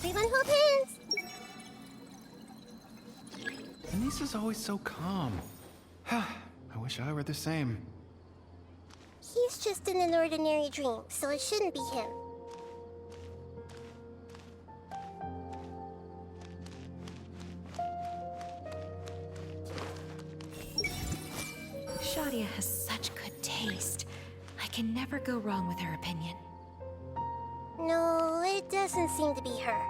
Everyone hold hands! Anissa's always so calm. I wish I were the same. He's just in an ordinary dream, so it shouldn't be him. Shadia has such good taste. I can never go wrong with her opinion. No, it doesn't seem to be her.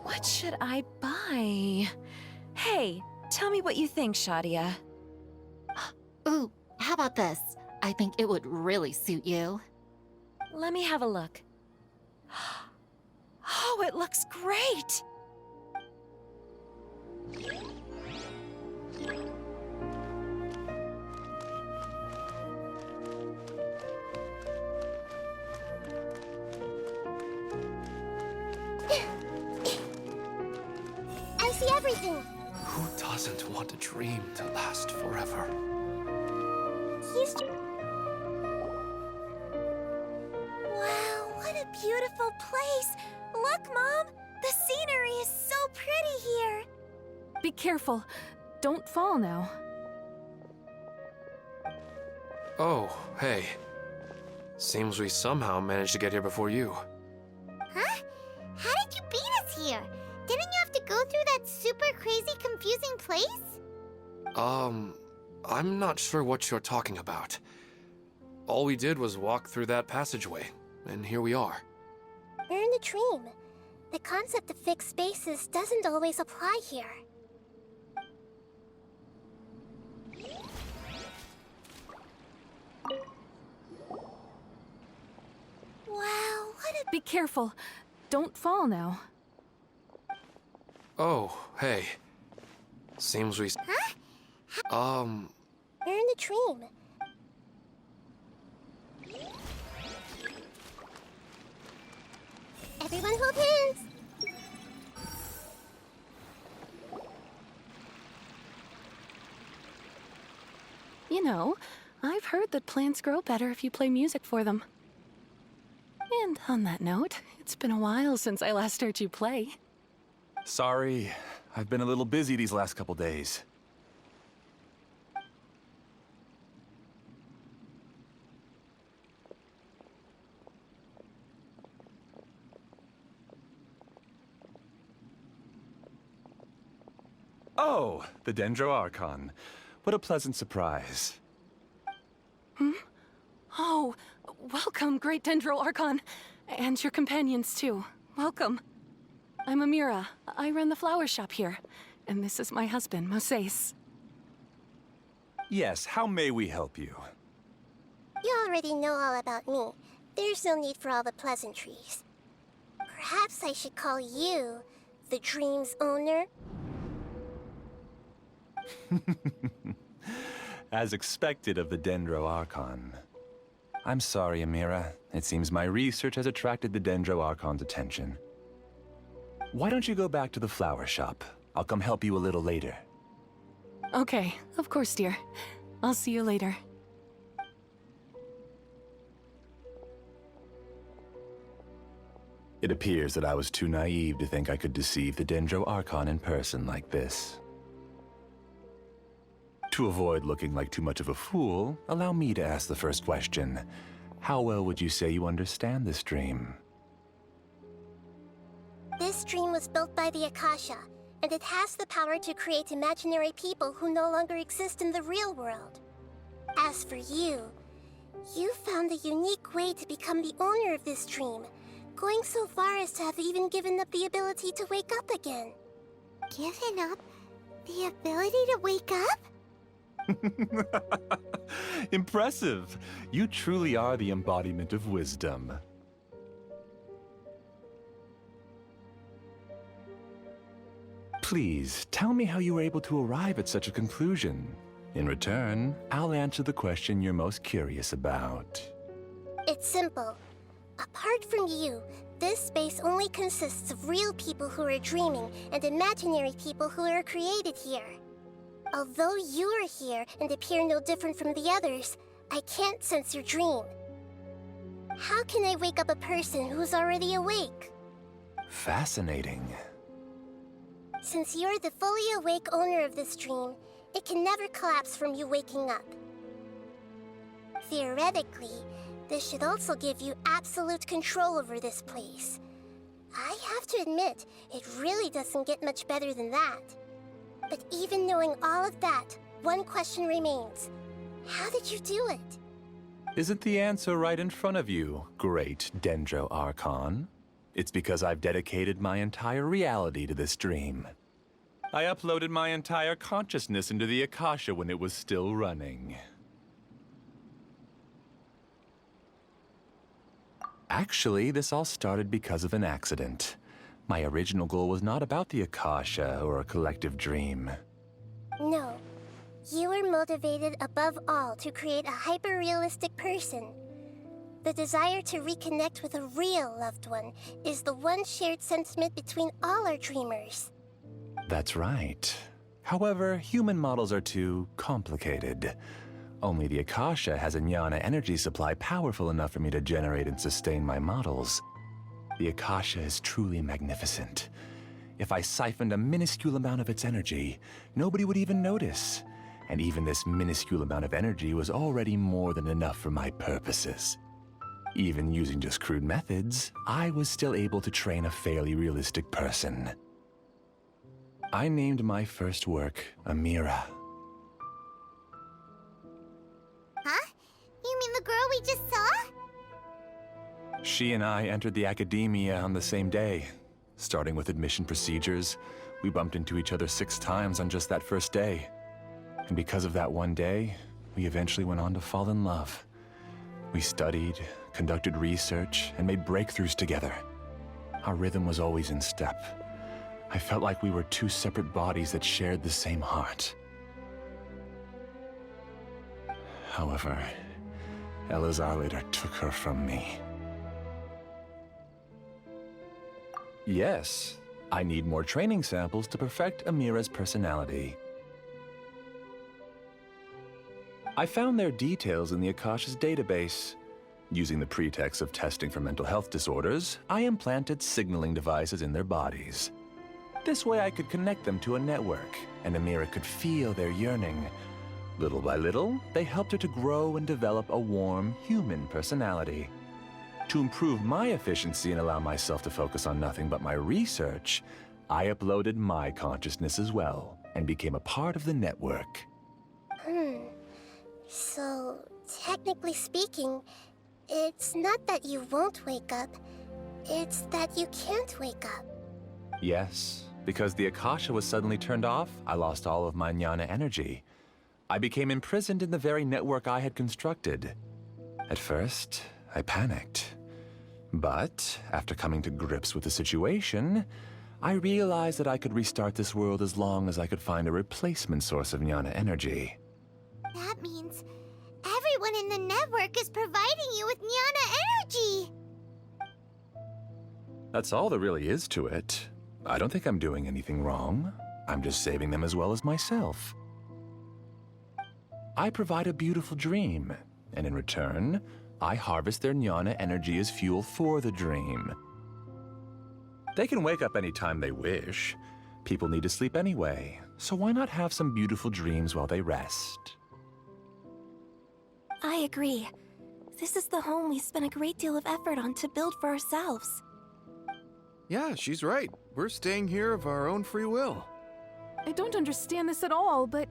What should I buy? Hey, tell me what you think, Shadia. Ooh, how about this? I think it would really suit you. Let me have a look. Oh, it looks great! I see everything! Who doesn't want a dream to last forever? He's... Wow, what a beautiful place! Look, Mom! The scenery is so pretty here! Be careful. Don't fall now. Oh, hey. Seems we somehow managed to get here before you. Huh? How did you beat us here? Didn't you have to go through that super crazy, confusing place? I'm not sure what you're talking about. All we did was walk through that passageway, and here we are. We're in a dream. The concept of fixed spaces doesn't always apply here. Wow, what a... Be careful. Don't fall now. Oh, hey. Seems we... Huh? We're in a dream. Everyone hold hands! You know, I've heard that plants grow better if you play music for them. And on that note, it's been a while since I last heard you play. Sorry, I've been a little busy these last couple days. Oh, the Dendro Archon. What a pleasant surprise. Oh, welcome, Great Dendro Archon. And your companions, too. Welcome. I'm Amira. I run the flower shop here. And this is my husband, Moses. Yes, how may we help you? You already know all about me. There's no need for all the pleasantries. Perhaps I should call you the dream's owner? As expected of the Dendro Archon. I'm sorry, Amira. It seems my research has attracted the Dendro Archon's attention. Why don't you go back to the flower shop? I'll come help you a little later. Okay, of course, dear. I'll see you later. It appears that I was too naive to think I could deceive the Dendro Archon in person like this. To avoid looking like too much of a fool, allow me to ask the first question. How well would you say you understand this dream? This dream was built by the Akasha, and it has the power to create imaginary people who no longer exist in the real world. As for you, you found a unique way to become the owner of this dream, going so far as to have even given up the ability to wake up again. Given up the ability to wake up? Impressive! You truly are the embodiment of wisdom. Please, tell me how you were able to arrive at such a conclusion. In return, I'll answer the question you're most curious about. It's simple. Apart from you, this space only consists of real people who are dreaming and imaginary people who are created here. Although you are here and appear no different from the others, I can't sense your dream. How can I wake up a person who's already awake? Fascinating. Since you're the fully awake owner of this dream, it can never collapse from you waking up. Theoretically, this should also give you absolute control over this place. I have to admit, it really doesn't get much better than that. But even knowing all of that, one question remains. How did you do it? Isn't the answer right in front of you, great Dendro Archon? It's because I've dedicated my entire reality to this dream. I uploaded my entire consciousness into the Akasha when it was still running. Actually, this all started because of an accident. My original goal was not about the Akasha or a collective dream. No. You were motivated above all to create a hyper-realistic person. The desire to reconnect with a real loved one is the one shared sentiment between all our dreamers. That's right. However, human models are too complicated. Only the Akasha has a jnana energy supply powerful enough for me to generate and sustain my models. The Akasha is truly magnificent. If I siphoned a minuscule amount of its energy, nobody would even notice. And even this minuscule amount of energy was already more than enough for my purposes. Even using just crude methods, I was still able to train a fairly realistic person. I named my first work Amira. Huh? You mean the girl we just saw? She and I entered the academia on the same day. Starting with admission procedures, we bumped into each other 6 times on just that first day. And because of that one day, we eventually went on to fall in love. We studied, conducted research, and made breakthroughs together. Our rhythm was always in step. I felt like we were 2 separate bodies that shared the same heart. However, Elazar later took her from me. Yes, I need more training samples to perfect Amira's personality. I found their details in the Akasha's database. Using the pretext of testing for mental health disorders, I implanted signaling devices in their bodies. This way I could connect them to a network, and Amira could feel their yearning. Little by little, they helped her to grow and develop a warm, human personality. To improve my efficiency and allow myself to focus on nothing but my research, I uploaded my consciousness as well, and became a part of the network. So, technically speaking, it's not that you won't wake up, it's that you can't wake up. Yes, because the Akasha was suddenly turned off, I lost all of my jnana energy. I became imprisoned in the very network I had constructed. At first, I panicked. But, after coming to grips with the situation, I realized that I could restart this world as long as I could find a replacement source of jnana energy. That means everyone in the network is providing you with jnana energy! That's all there really is to it. I don't think I'm doing anything wrong. I'm just saving them as well as myself. I provide a beautiful dream, and in return, I harvest their jnana energy as fuel for the dream. They can wake up any time they wish. People need to sleep anyway, so why not have some beautiful dreams while they rest? I agree. This is the home we spent a great deal of effort on to build for ourselves. Yeah, she's right. We're staying here of our own free will. I don't understand this at all, but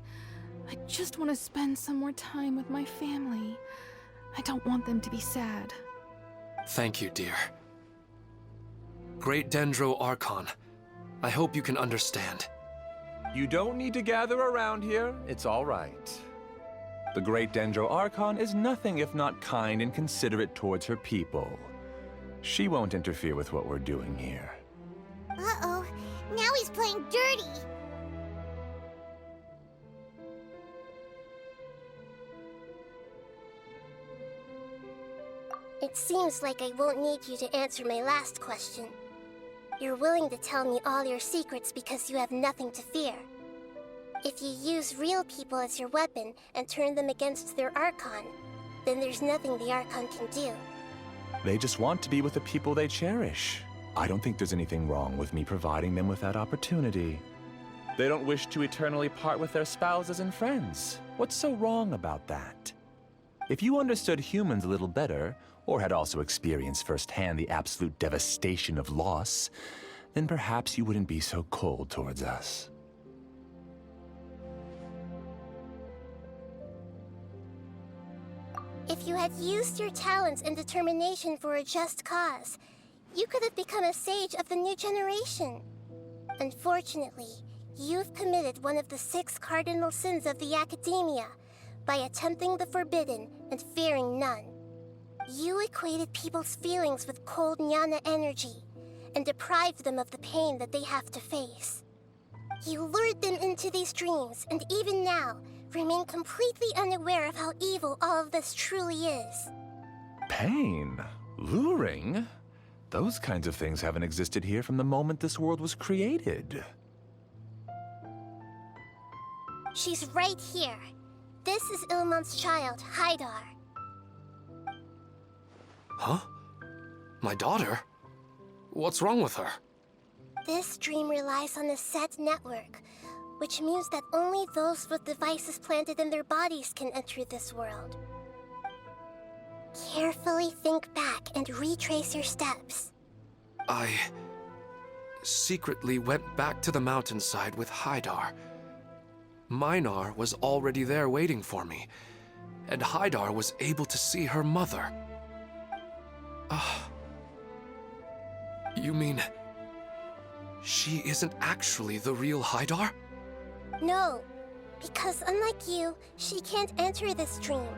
I just want to spend some more time with my family. I don't want them to be sad. Thank you, dear. Great Dendro Archon, I hope you can understand. You don't need to gather around here. It's all right. The great Dendro Archon is nothing if not kind and considerate towards her people. She won't interfere with what we're doing here. Uh-oh, now he's playing dirty! It seems like I won't need you to answer my last question. You're willing to tell me all your secrets because you have nothing to fear. If you use real people as your weapon and turn them against their Archon, then there's nothing the Archon can do. They just want to be with the people they cherish. I don't think there's anything wrong with me providing them with that opportunity. They don't wish to eternally part with their spouses and friends. What's so wrong about that? If you understood humans a little better, or had also experienced firsthand the absolute devastation of loss, then perhaps you wouldn't be so cold towards us. If you had used your talents and determination for a just cause, you could have become a sage of the new generation. Unfortunately, you've committed one of the 6 cardinal sins of the Academia by attempting the forbidden and fearing none. You equated people's feelings with cold jnana energy and deprived them of the pain that they have to face. You lured them into these dreams, and even now, remain completely unaware of how evil all of this truly is. Pain? Luring? Those kinds of things haven't existed here from the moment this world was created. She's right here. This is Ilmon's child, Haidar. Huh? My daughter? What's wrong with her? This dream relies on a set network, which means that only those with devices planted in their bodies can enter this world. Carefully think back and retrace your steps. I secretly went back to the mountainside with Haidar. Minar was already there waiting for me, and Haidar was able to see her mother. You mean she isn't actually the real Haidar? No, because unlike you, she can't enter this dream.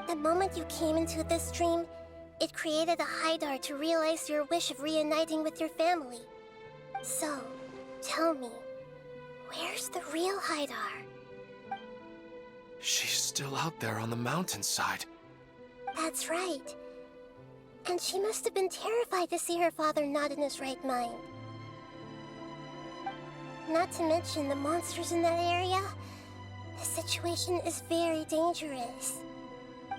The moment you came into this dream, it created a Haidar to realize your wish of reuniting with your family. So, tell me, where's the real Haidar? She's still out there on the mountainside. That's right. And she must have been terrified to see her father not in his right mind. Not to mention the monsters in that area. The situation is very dangerous.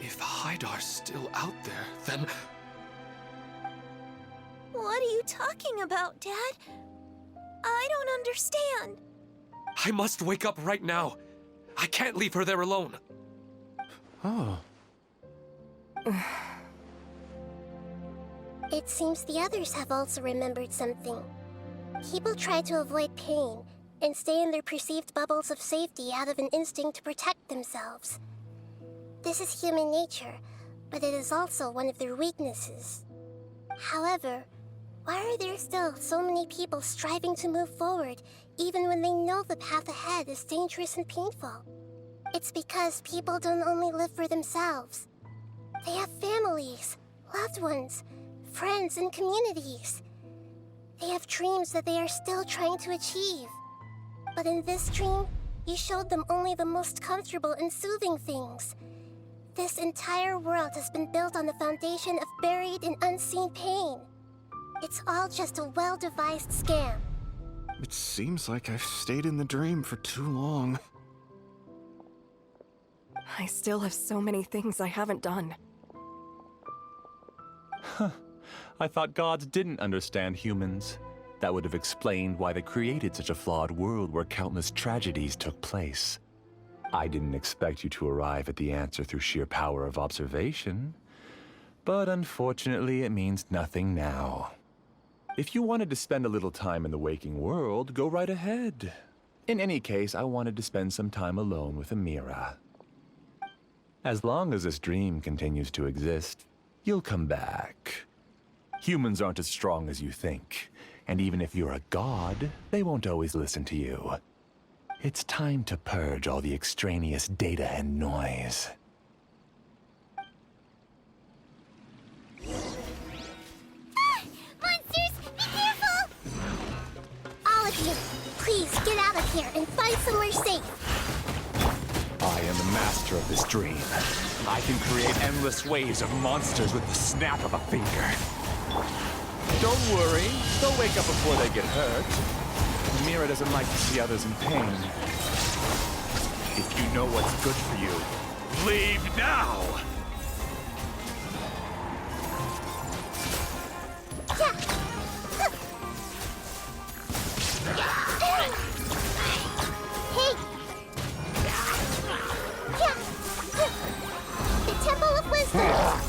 If Haidar's still out there, then... What are you talking about, Dad? I don't understand. I must wake up right now. I can't leave her there alone. Oh. It seems the others have also remembered something. People try to avoid pain and stay in their perceived bubbles of safety out of an instinct to protect themselves. This is human nature, but it is also one of their weaknesses. However, why are there still so many people striving to move forward even when they know the path ahead is dangerous and painful? It's because people don't only live for themselves. They have families, loved ones, friends, and communities. They have dreams that they are still trying to achieve. But in this dream, you showed them only the most comfortable and soothing things. This entire world has been built on the foundation of buried and unseen pain. It's all just a well-devised scam. It seems like I've stayed in the dream for too long. I still have so many things I haven't done. I thought gods didn't understand humans. That would have explained why they created such a flawed world where countless tragedies took place. I didn't expect you to arrive at the answer through sheer power of observation. But unfortunately, it means nothing now. If you wanted to spend a little time in the waking world, go right ahead. In any case, I wanted to spend some time alone with Amira. As long as this dream continues to exist, you'll come back. Humans aren't as strong as you think, and even if you're a god, they won't always listen to you. It's time to purge all the extraneous data and noise. Monsters, be careful! All of you, please get out of here and find somewhere safe. I am the master of this dream. I can create endless waves of monsters with the snap of a finger. Don't worry, they'll wake up before they get hurt. Mira doesn't like to see others in pain. If you know what's good for you, leave now! Hey! The Temple of Wisdom!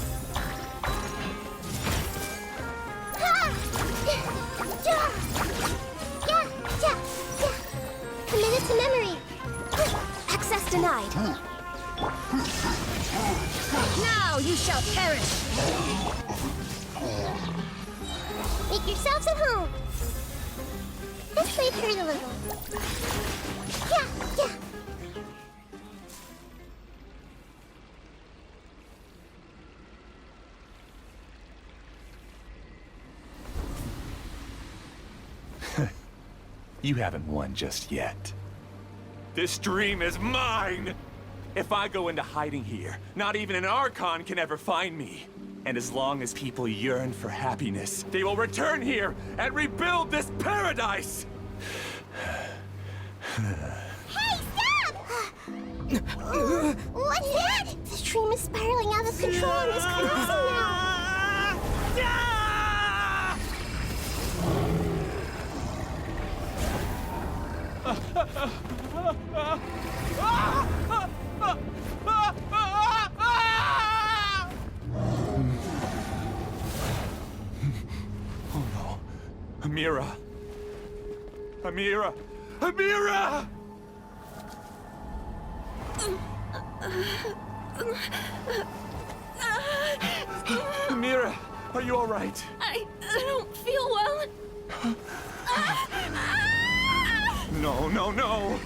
Committed to memory! Access denied. Now you shall perish. Make yourselves at home! This might hurt a little. Yeah. You haven't won just yet. This dream is mine! If I go into hiding here, not even an Archon can ever find me. And as long as people yearn for happiness, they will return here and rebuild this paradise! Hey, stop! What's that? The stream is spiraling out of control and is collapsing now. Oh no. Amira! Amira! Amira! Amira, are you all right? I don't feel well. No, no, no!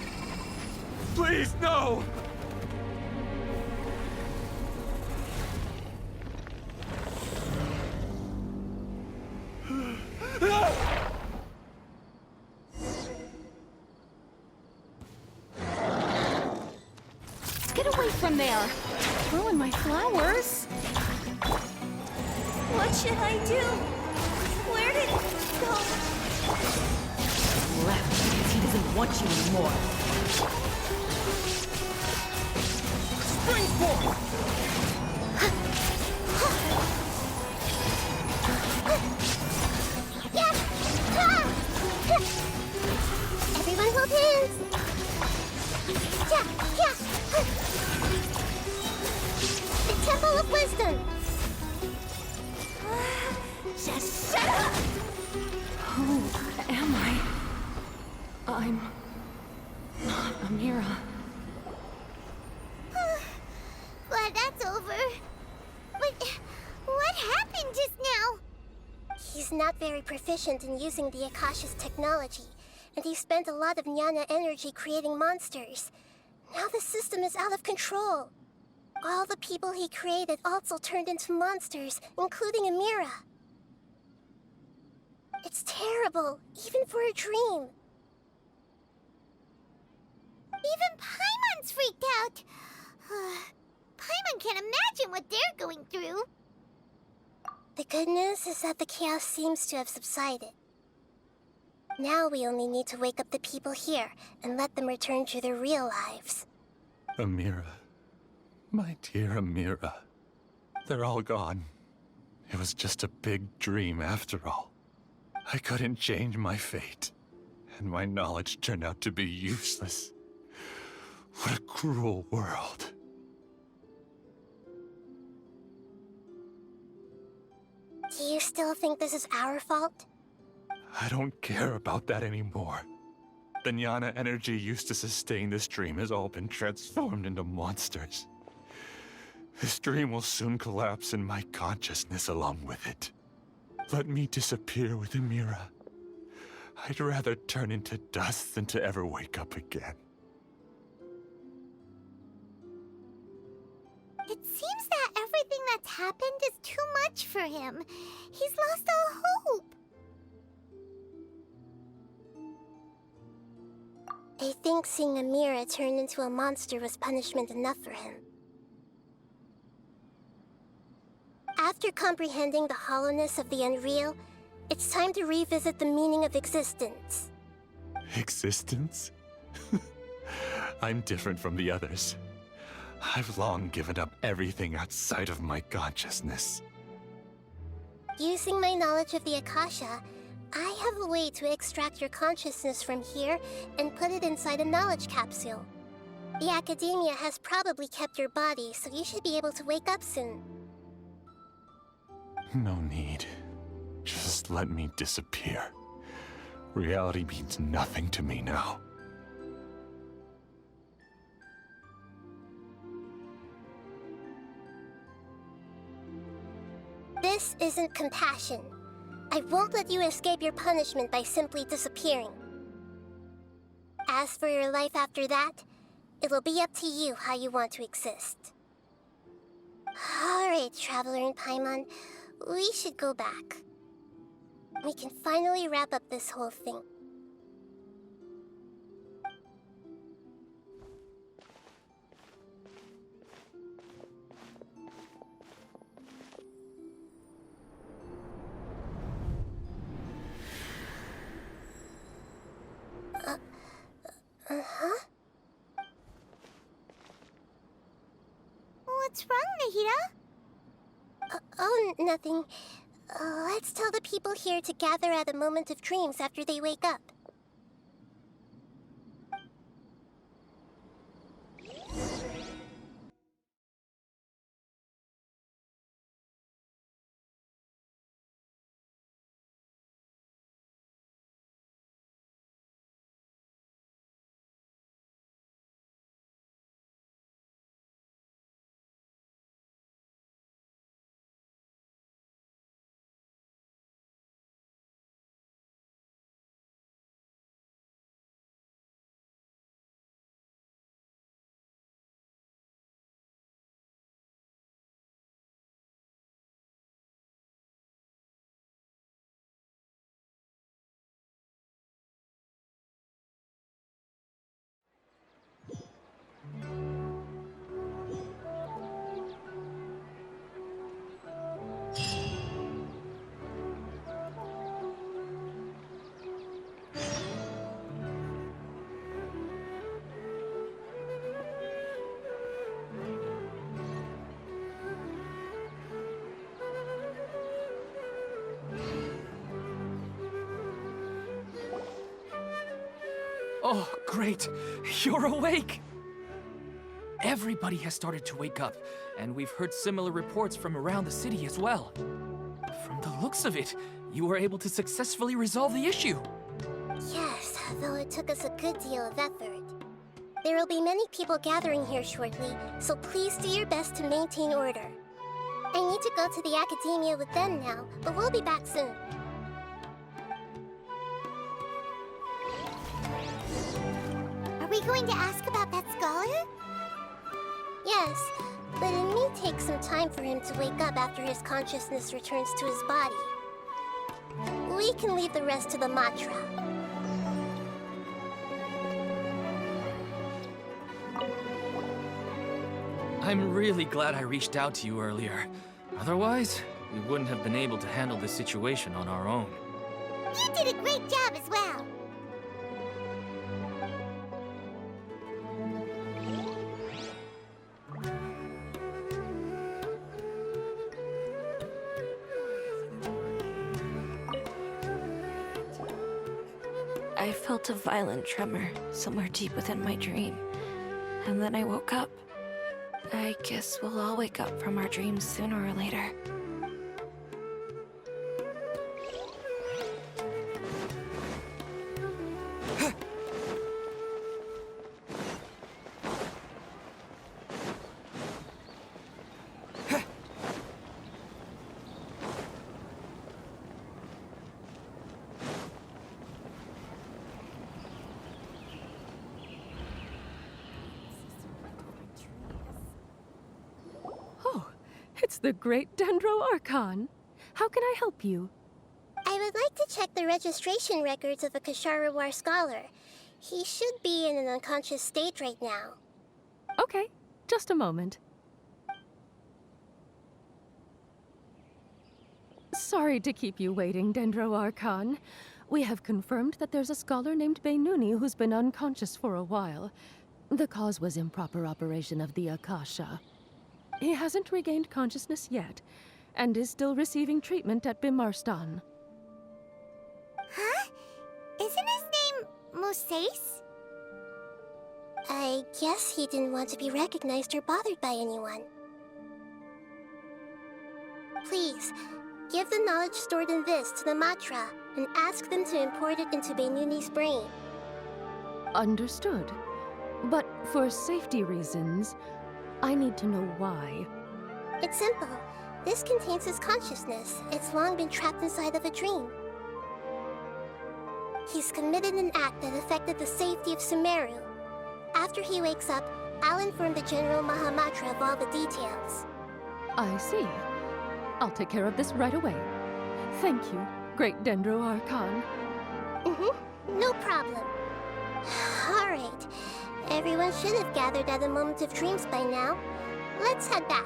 Please, no! Get away from there! Ruin my flowers! What should I do? Where did it go? Left because he doesn't want you anymore. Everyone hold hands! The Temple of Wisdom! Just shut up! Who am I? I'm not Amira. Glad that's over. But what happened just now? He's not very proficient in using the Akasha's technology, and he spent a lot of Jnana energy creating monsters. Now the system is out of control. All the people he created also turned into monsters, including Amira. It's terrible, even for a dream. Even Paimon's freaked out. Paimon can't imagine what they're going through. The good news is that the chaos seems to have subsided. Now we only need to wake up the people here and let them return to their real lives. Amira. My dear Amira. They're all gone. It was just a big dream after all. I couldn't change my fate, and my knowledge turned out to be useless. What a cruel world. Do you still think this is our fault? I don't care about that anymore. The Jnana energy used to sustain this dream has all been transformed into monsters. This dream will soon collapse and my consciousness along with it. Let me disappear with Amira. I'd rather turn into dust than to ever wake up again. It seems that everything that's happened is too much for him. He's lost all hope. I think seeing Amira turn into a monster was punishment enough for him. After comprehending the hollowness of the unreal, it's time to revisit the meaning of existence. Existence? I'm different from the others. I've long given up everything outside of my consciousness. Using my knowledge of the Akasha, I have a way to extract your consciousness from here and put it inside a knowledge capsule. The Academia has probably kept your body, so you should be able to wake up soon. No need. Just let me disappear. Reality means nothing to me now. This isn't compassion. I won't let you escape your punishment by simply disappearing. As for your life after that, it'll be up to you how you want to exist. Alright, Traveler in Paimon, we should go back. We can finally wrap up this whole thing. Uh-huh? What's wrong, Nahida? Oh, nothing. Let's tell the people here to gather at a moment of dreams after they wake up. Oh, great! You're awake! Everybody has started to wake up, and we've heard similar reports from around the city as well. From the looks of it, you were able to successfully resolve the issue. Yes, though it took us a good deal of effort. There will be many people gathering here shortly, so please do your best to maintain order. I need to go to the Academia with them now, but we'll be back soon. Are we going to ask about that scholar? Yes, but it may take some time for him to wake up after his consciousness returns to his body. We can leave the rest to the Matra. I'm really glad I reached out to you earlier. Otherwise, we wouldn't have been able to handle this situation on our own. You did a great job as well. I felt a violent tremor somewhere deep within my dream. And then I woke up. I guess we'll all wake up from our dreams sooner or later. It's the great Dendro Archon. How can I help you? I would like to check the registration records of a Kashara War scholar. He should be in an unconscious state right now. Okay, just a moment. Sorry to keep you waiting, Dendro Archon. We have confirmed that there's a scholar named Beinuni who's been unconscious for a while. The cause was improper operation of the Akasha. He hasn't regained consciousness yet, and is still receiving treatment at Bimarstan. Huh? Isn't his name Moses? I guess he didn't want to be recognized or bothered by anyone. Please, give the knowledge stored in this to the Matra and ask them to import it into Beinuni's brain. Understood. But for safety reasons, I need to know why. It's simple. This contains his consciousness. It's long been trapped inside of a dream. He's committed an act that affected the safety of Sumeru. After he wakes up, I'll inform the General Mahamatra of all the details. I see. I'll take care of this right away. Thank you, Great Dendro Archon. No problem. Alright. Everyone should have gathered at the Moment of Dreams by now. Let's head back.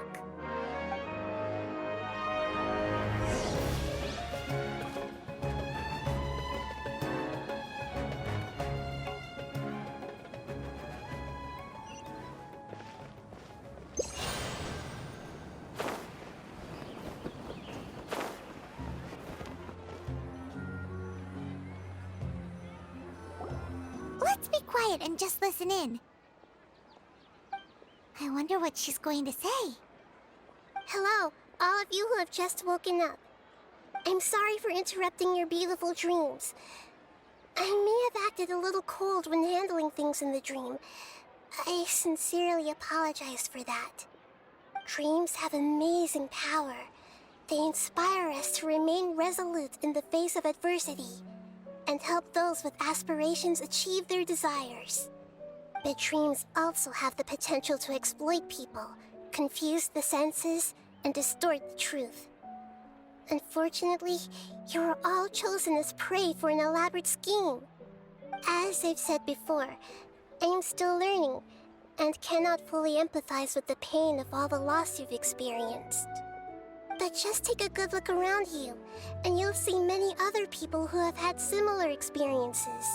Let's be quiet and just listen in. I wonder what she's going to say. Hello, all of you who have just woken up. I'm sorry for interrupting your beautiful dreams. I may have acted a little cold when handling things in the dream. I sincerely apologize for that. Dreams have amazing power. They inspire us to remain resolute in the face of adversity and help those with aspirations achieve their desires. But dreams also have the potential to exploit people, confuse the senses, and distort the truth. Unfortunately, you are all chosen as prey for an elaborate scheme. As I've said before, I am still learning and cannot fully empathize with the pain of all the loss you've experienced. But just take a good look around you, and you'll see many other people who have had similar experiences.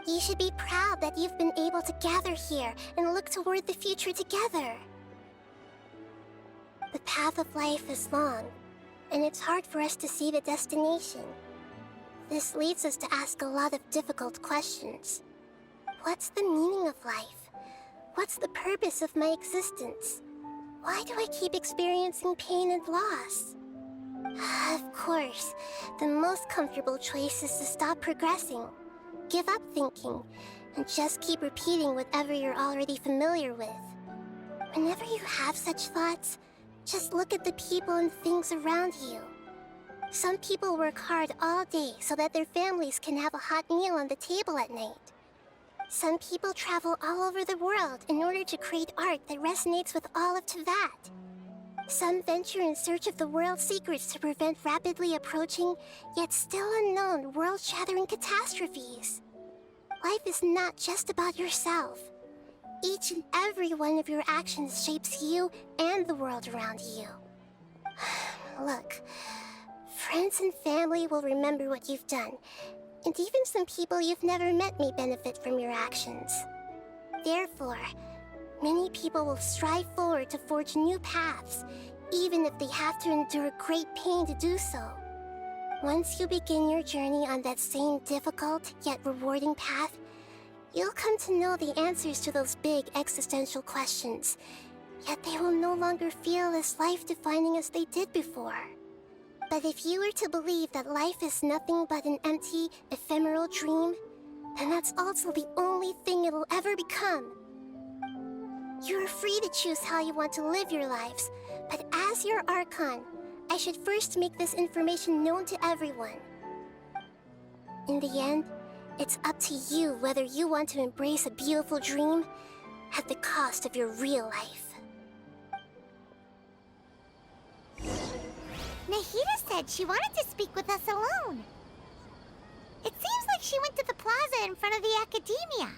You should be proud that you've been able to gather here and look toward the future together. The path of life is long, and it's hard for us to see the destination. This leads us to ask a lot of difficult questions. What's the meaning of life? What's the purpose of my existence? Why do I keep experiencing pain and loss? Of course, the most comfortable choice is to stop progressing, give up thinking, and just keep repeating whatever you're already familiar with. Whenever you have such thoughts, just look at the people and things around you. Some people work hard all day so that their families can have a hot meal on the table at night. Some people travel all over the world in order to create art that resonates with all of Teyvat. Some venture in search of the world's secrets to prevent rapidly approaching, yet still unknown, world-shattering catastrophes. Life is not just about yourself. Each and every one of your actions shapes you and the world around you. Look, friends and family will remember what you've done, and even some people you've never met may benefit from your actions. Therefore, many people will strive forward to forge new paths, even if they have to endure great pain to do so. Once you begin your journey on that same difficult yet rewarding path, you'll come to know the answers to those big existential questions, yet they will no longer feel as life-defining as they did before. But if you were to believe that life is nothing but an empty, ephemeral dream, then that's also the only thing it'll ever become. You are free to choose how you want to live your lives, but as your Archon, I should first make this information known to everyone. In the end, it's up to you whether you want to embrace a beautiful dream at the cost of your real life. Nahida said she wanted to speak with us alone. It seems like she went to the plaza in front of the academia.